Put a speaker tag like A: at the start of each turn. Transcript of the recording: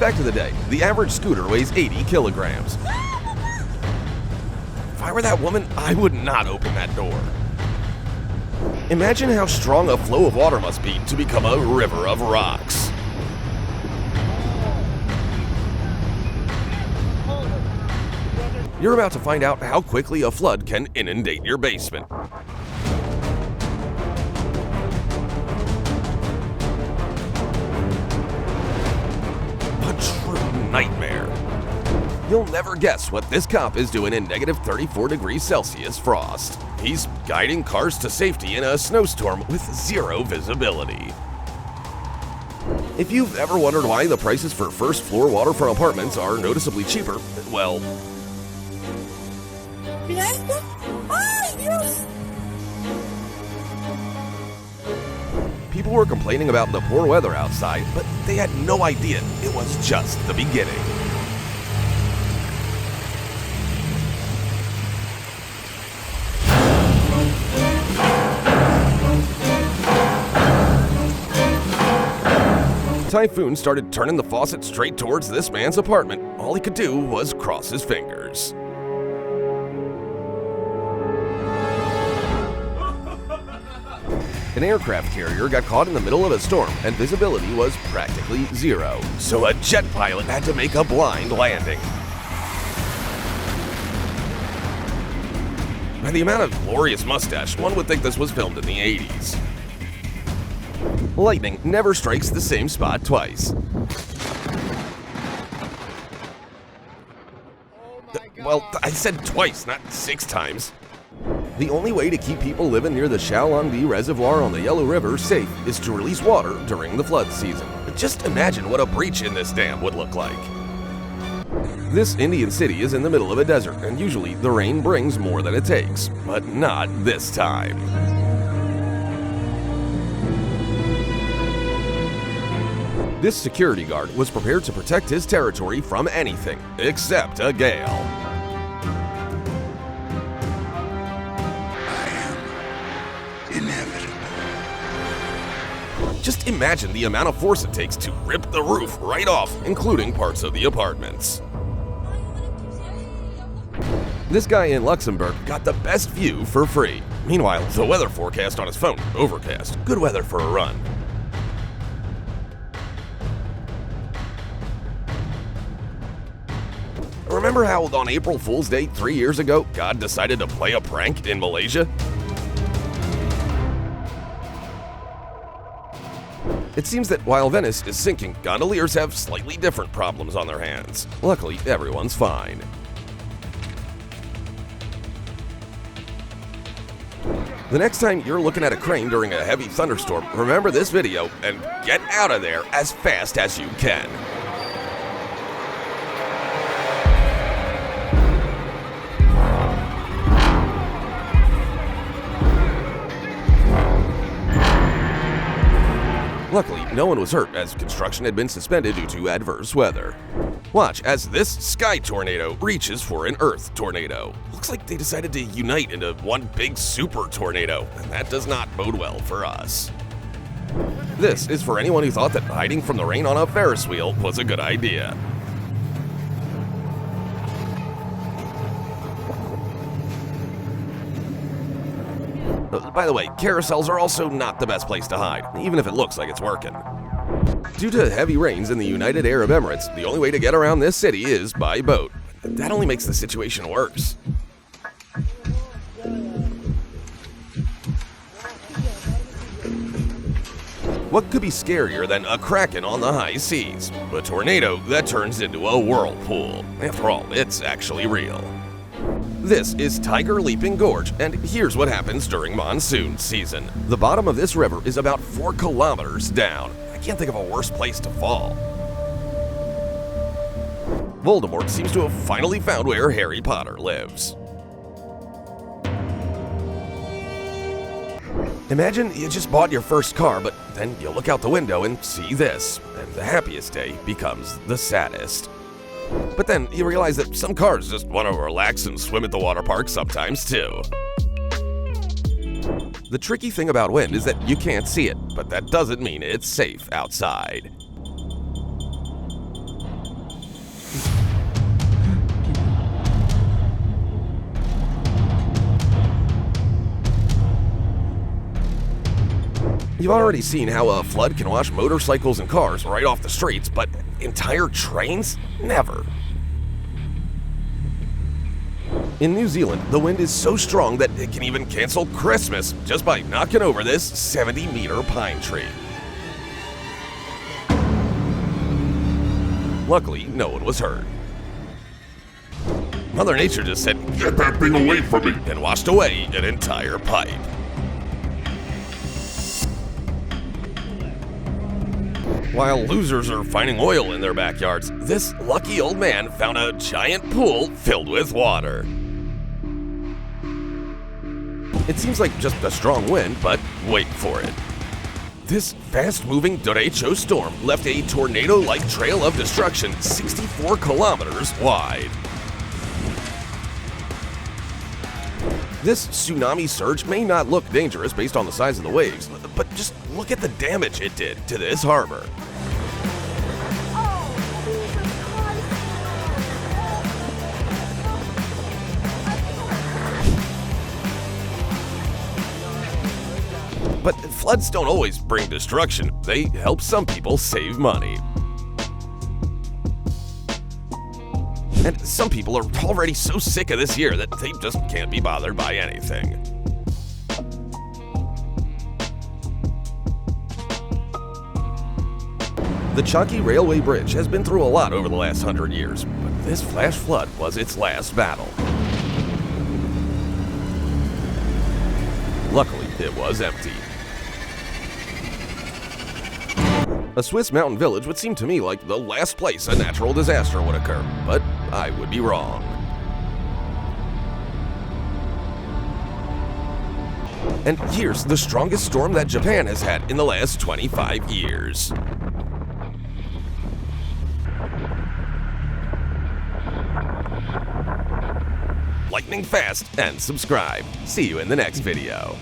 A: Fact of the day, the average scooter weighs 80 kilograms. If I were that woman, I would not open that door. Imagine how strong a flow of water must be to become a river of rocks. You're about to find out how quickly a flood can inundate your basement. A true nightmare. You'll never guess what this cop is doing in negative 34 degrees Celsius frost. He's guiding cars to safety in a snowstorm with zero visibility. If you've ever wondered why the prices for first-floor waterfront apartments are noticeably cheaper, well, people were complaining about the poor weather outside, but they had no idea it was just the beginning. Typhoon started turning the faucet straight towards this man's apartment. All he could do was cross his fingers. An aircraft carrier got caught in the middle of a storm and visibility was practically zero, so a jet pilot had to make a blind landing. By the amount of glorious mustache, one would think this was filmed in the 80s. Lightning never strikes the same spot twice. Well, I said twice, not 6 times. The only way to keep people living near the Shaolongbi Reservoir on the Yellow River safe is to release water during the flood season. But just imagine what a breach in this dam would look like. This Indian city is in the middle of a desert, and usually the rain brings more than it takes, but not this time. This security guard was prepared to protect his territory from anything except a gale. Just imagine the amount of force it takes to rip the roof right off, including parts of the apartments. This guy in Luxembourg got the best view for free. Meanwhile, the weather forecast on his phone, overcast. Good weather for a run. Remember how on April Fool's Day 3 years ago, God decided to play a prank in Malaysia? It seems that while Venice is sinking, gondoliers have slightly different problems on their hands. Luckily, everyone's fine. The next time you're looking at a crane during a heavy thunderstorm, remember this video and get out of there as fast as you can. Luckily, no one was hurt as construction had been suspended due to adverse weather. Watch as this sky tornado reaches for an earth tornado. Looks like they decided to unite into one big super tornado, and that does not bode well for us. This is for anyone who thought that hiding from the rain on a Ferris wheel was a good idea. By the way, carousels are also not the best place to hide, even if it looks like it's working. Due to heavy rains in the United Arab Emirates, the only way to get around this city is by boat. That only makes the situation worse. What could be scarier than a kraken on the high seas? A tornado that turns into a whirlpool. After all, it's actually real. This is Tiger Leaping Gorge, and here's what happens during monsoon season. The bottom of this river is about 4 kilometers down. I can't think of a worse place to fall. Voldemort seems to have finally found where Harry Potter lives. Imagine you just bought your first car, but then you look out the window and see this, and the happiest day becomes the saddest. But then you realize that some cars just want to relax and swim at the water park sometimes too. The tricky thing about wind is that you can't see it, but that doesn't mean it's safe outside. You've already seen how a flood can wash motorcycles and cars right off the streets, but entire trains? Never. In New Zealand, the wind is so strong that it can even cancel Christmas just by knocking over this 70-meter pine tree. Luckily, no one was hurt. Mother Nature just said,
B: "Get that thing away from me!"
A: and washed away an entire pipe. While losers are finding oil in their backyards, this lucky old man found a giant pool filled with water. It seems like just a strong wind, but wait for it. This fast-moving derecho storm left a tornado-like trail of destruction 64 kilometers wide. This tsunami surge may not look dangerous based on the size of the waves, but just look at the damage it did to this harbor. But floods don't always bring destruction. They help some people save money. And some people are already so sick of this year that they just can't be bothered by anything. The Chalky Railway Bridge has been through a lot over the last 100 years, but this flash flood was its last battle. Luckily, it was empty. A Swiss mountain village would seem to me like the last place a natural disaster would occur, but I would be wrong. And here's the strongest storm that Japan has had in the last 25 years. Lightning fast and subscribe. See you in the next video.